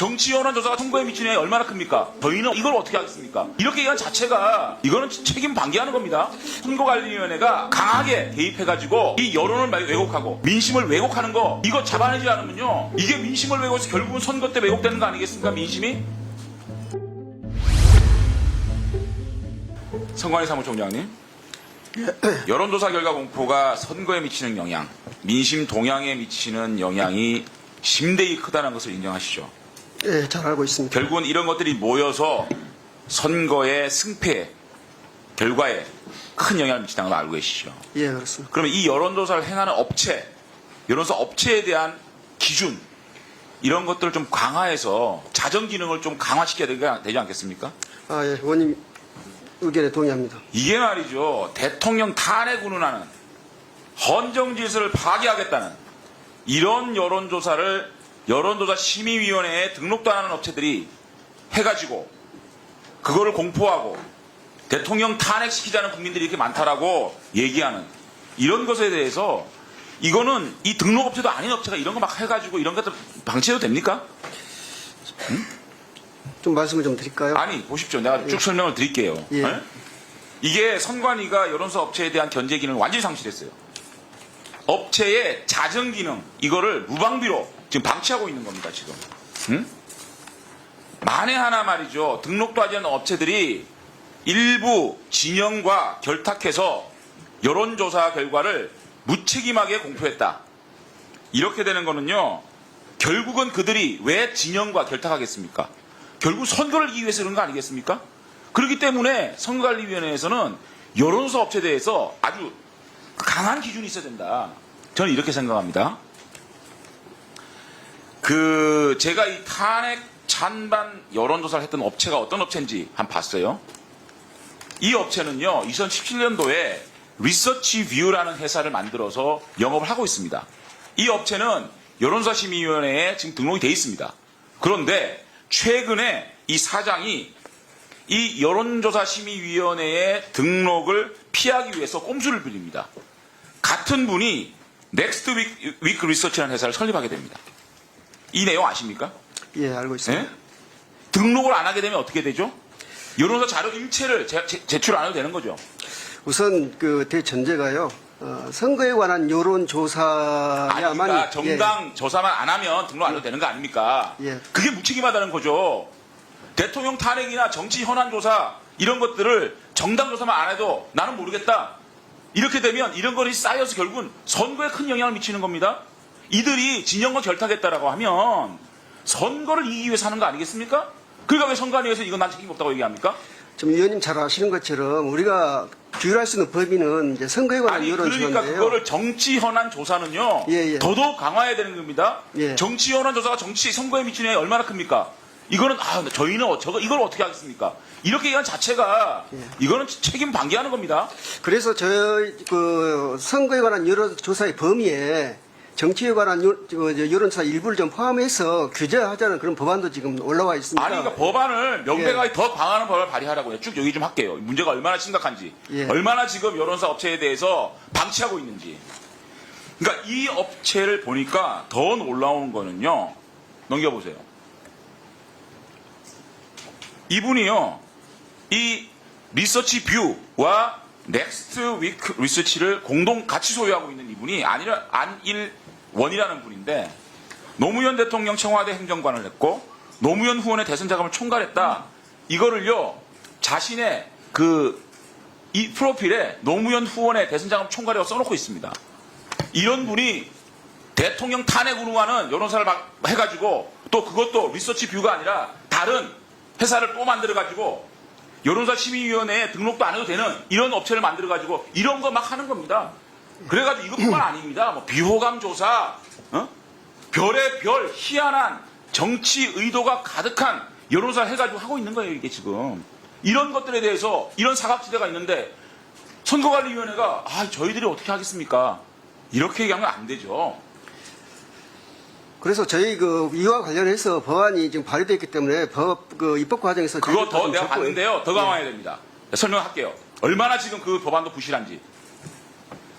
정치연원 조사가 선거에 미치는 영향이 얼마나 큽니까? 저희는 이걸 어떻게 하겠습니까? 이렇게 얘기한 자체가 이거는 책임 방기하는 겁니다. 선거관리위원회가 강하게 개입해가지고 이 여론을 왜곡하고 민심을 왜곡하는 거 이거 잡아내지 않으면요 이게 민심을 왜곡해서 결국은 선거 때 왜곡되는 거 아니겠습니까? 민심이? 선관위 사무총장님, 여론조사 결과 공포가 선거에 미치는 영향, 민심 동향에 미치는 영향이 심대히 크다는 것을 인정하시죠? 예, 잘 알고 있습니다. 결국은 이런 것들이 모여서 선거의 승패 결과에 큰 영향을 미친다는 걸 알고 계시죠? 예, 그렇습니다. 그러면 이 여론조사를 행하는 업체, 여론조사 업체에 대한 기준 이런 것들을 좀 강화해서 자정 기능을 좀 강화시켜야 되지 않겠습니까? 아, 예, 의원님 의견에 동의합니다. 이게 말이죠. 대통령 탄핵 운운하는 헌정질서를 파괴하겠다는 이런 여론조사 심의위원회에 등록도 안 하는 업체들이 해가지고 그거를 공포하고 대통령 탄핵시키자는 국민들이 이렇게 많다라고 얘기하는 이런 것에 대해서 이거는 이 등록업체도 아닌 업체가 이런 거 막 해가지고 이런 것들 방치해도 됩니까? 좀 말씀을 좀 드릴까요? 아니 보십시오. 내가 쭉 설명을 드릴게요. 예. 네? 이게 선관위가 여론조사 업체에 대한 견제 기능을 완전히 상실했어요. 업체의 자정 기능 이거를 무방비로 지금 방치하고 있는 겁니다. 지금. 응? 만에 하나 말이죠. 등록도 하지 않은 업체들이 일부 진영과 결탁해서 여론조사 결과를 무책임하게 공표했다. 이렇게 되는 거는요. 결국은 그들이 왜 진영과 결탁하겠습니까? 결국 선거를 이기기 위해서 그런 거 아니겠습니까? 그렇기 때문에 선거관리위원회에서는 여론조사 업체에 대해서 아주 강한 기준이 있어야 된다. 저는 이렇게 생각합니다. 제가 이 탄핵 찬반 여론조사를 했던 업체가 어떤 업체인지 한번 봤어요. 이 업체는요, 2017년도에 리서치 뷰라는 회사를 만들어서 영업을 하고 있습니다. 이 업체는 여론조사 심의위원회에 지금 등록이 돼 있습니다. 그런데 최근에 이 사장이 이 여론조사 심의위원회의 등록을 피하기 위해서 꼼수를 부립니다. 같은 분이 넥스트 위크 리서치라는 회사를 설립하게 됩니다. 이 내용 아십니까? 예, 알고 있습니다. 네? 등록을 안 하게 되면 어떻게 되죠? 여론조사 자료 일체를 제출 안 해도 되는 거죠. 우선 그 대전제가요. 선거에 관한 여론 조사야만 아닙니까? 정당 조사만 안 하면 등록 안 해도 되는 거 아닙니까? 예. 그게 무책임하다는 거죠. 대통령 탄핵이나 정치 현안 조사 이런 것들을 정당 조사만 안 해도 나는 모르겠다. 이렇게 되면 이런 것이 쌓여서 결국은 선거에 큰 영향을 미치는 겁니다. 이들이 진영과 결탁했다라고 하면 선거를 이기기 위해서 하는 거 아니겠습니까? 그러니까 왜 선관위에서 이건 난 책임 없다고 얘기합니까? 지금 의원님 잘 아시는 것처럼 우리가 규율할 수 있는 법인은 이제 선거에 관한 아니 여론 그러니까 조사인데요. 그거를 정치 현안 조사는요 예, 예. 더더욱 강화해야 되는 겁니다. 예. 정치 현안 조사가 정치 선거에 미치는 영향이 얼마나 큽니까? 이거는 저희는 이걸 어떻게 하겠습니까? 이렇게 얘기한 자체가 예. 이거는 책임 방기하는 겁니다. 그래서 저희 그 선거에 관한 여론 조사의 범위에 정치에 관한 여론조사 일부를 좀 포함해서 규제하자는 그런 법안도 지금 올라와 있습니다. 아니 그러니까 법안을 명백하게 더 강화하는 법을 발의하라고요. 쭉 여기 좀 할게요. 문제가 얼마나 심각한지, 예. 얼마나 지금 여론조사 업체에 대해서 방치하고 있는지. 그러니까 이 업체를 보니까 더 놀라운 거는요. 넘겨보세요. 이분이요. 이 리서치 뷰와 넥스트 위크 리서치를 공동 같이 소유하고 있는 이분이 안일원이라는 분인데 노무현 대통령 청와대 행정관을 했고 노무현 후원의 대선 자금을 총괄했다. 이거를요 자신의 이 프로필에 노무현 후원의 대선 자금 총괄이라고 써놓고 있습니다. 이런 분이 대통령 탄핵 운운하는 여론사를 해가지고 또 그것도 리서치 뷰가 아니라 다른 회사를 또 만들어가지고 여론조사 심의위원회에 등록도 안 해도 되는 이런 업체를 만들어가지고 이런 거 막 하는 겁니다. 그래가지고 이것뿐만 아닙니다. 뭐 비호감 조사, 별의 별, 희한한 정치 의도가 가득한 여론조사를 해가지고 하고 있는 거예요. 이게 지금. 이런 것들에 대해서 이런 사각지대가 있는데 선거관리위원회가 저희들이 어떻게 하겠습니까? 이렇게 얘기하면 안 되죠. 그래서 저희 이와 관련해서 법안이 지금 발의되어 있기 때문에 입법 과정에서 그거 더 내가 봤는데요. 더 강화해야 됩니다. 설명할게요. 얼마나 지금 그 법안도 부실한지.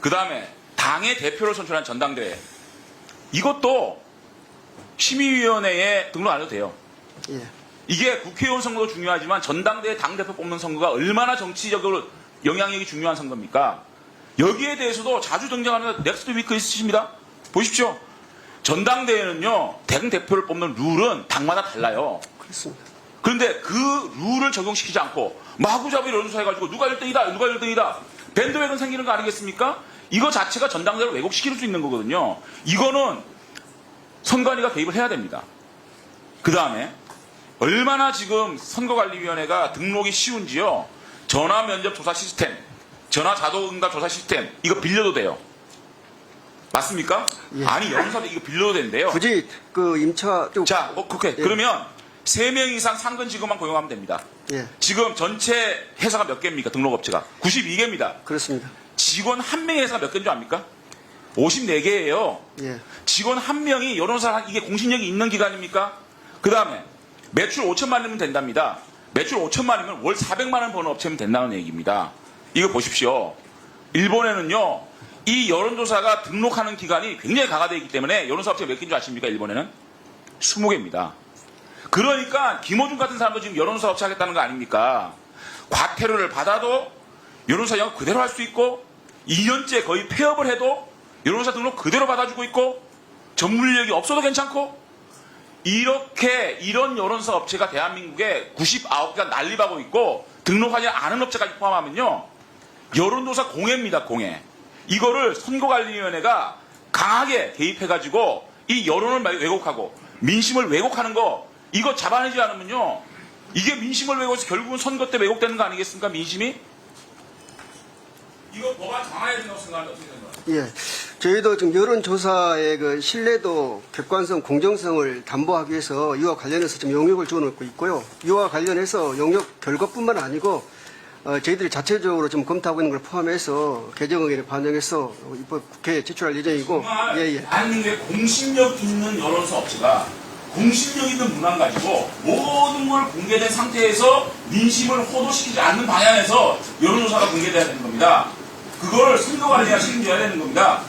그 다음에 당의 대표를 선출한 전당대회. 이것도 심의위원회에 등록 안 해도 돼요. 예. 이게 국회의원 선거도 중요하지만 전당대회 당대표 뽑는 선거가 얼마나 정치적으로 영향력이 중요한 선거입니까? 여기에 대해서도 자주 등장하는 넥스트 위크 있으십니다. 보십시오. 전당대회는요, 당대표를 뽑는 룰은 당마다 달라요. 그렇습니다. 그런데 그 룰을 적용시키지 않고 마구잡이 여론조사해가지고 누가 1등이다, 누가 1등이다. 밴드웨건 생기는 거 아니겠습니까? 이거 자체가 전당대회를 왜곡시킬 수 있는 거거든요. 이거는 선관위가 개입을 해야 됩니다. 그 다음에 얼마나 지금 선거관리위원회가 등록이 쉬운지요. 전화 면접 조사 시스템, 전화 자동응답 조사 시스템 이거 빌려도 돼요. 맞습니까? 예. 아니 여론사도 이거 빌려도 된대요. 굳이 그 임차 쪽. 자, 오케이. 예. 그러면 3명 이상 상근 직원만 고용하면 됩니다. 예. 지금 전체 회사가 몇 개입니까? 등록업체가 92개입니다. 그렇습니다. 직원 한 명의 회사가 몇 개인 줄 압니까? 54개예요. 예. 직원 한 명이 여론사 이게 공신력이 있는 기관입니까? 그 다음에 매출 5천만 원이면 된답니다. 매출 5천만 원이면 월 400만 원 버는 업체면 된다는 얘기입니다. 이거 보십시오. 일본에는요, 이 여론조사가 등록하는 기관이 굉장히 강화되어 있기 때문에 여론사 업체가 몇 개인 줄 아십니까? 일본에는 20개입니다. 그러니까 김어준 같은 사람도 지금 여론조사 업체 하겠다는 거 아닙니까? 과태료를 받아도 여론조사 영업 그대로 할 수 있고 2년째 거의 폐업을 해도 여론조사 등록 그대로 받아주고 있고 전문인력이 없어도 괜찮고 이렇게 이런 여론조사 업체가 대한민국에 99개가 난립하고 있고 등록하지 않은 업체까지 포함하면요. 여론조사 공해입니다. 공해. 이거를 선거관리위원회가 강하게 개입해가지고 이 여론을 왜곡하고 민심을 왜곡하는 거 이거 잡아내지 않으면요. 이게 민심을 왜곡해서 결국은 선거 때 왜곡되는 거 아니겠습니까? 민심이? 이거 법안 강화해야 된다고 생각하는데 어떻게 생각하세요? 예. 저희도 지금 여론조사의 그 신뢰도, 객관성, 공정성을 담보하기 위해서 이와 관련해서 좀 용역을 주어놓고 있고요. 이와 관련해서 용역 결과뿐만 아니고 저희들이 자체적으로 좀 검토하고 있는 걸 포함해서 개정 의견을 반영해서 입법 국회에 제출할 예정이고. 정말 예, 예. 대한민국의 공신력 있는 여론조사 업체가 공신력 있는 문안 가지고 모든 걸 공개된 상태에서 민심을 호도시키지 않는 방향에서 여론조사가 공개돼야 되는 겁니다. 그걸 선거관리가 책임져야 되는 겁니다.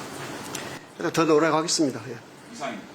더 노력하겠습니다. 예. 이상입니다.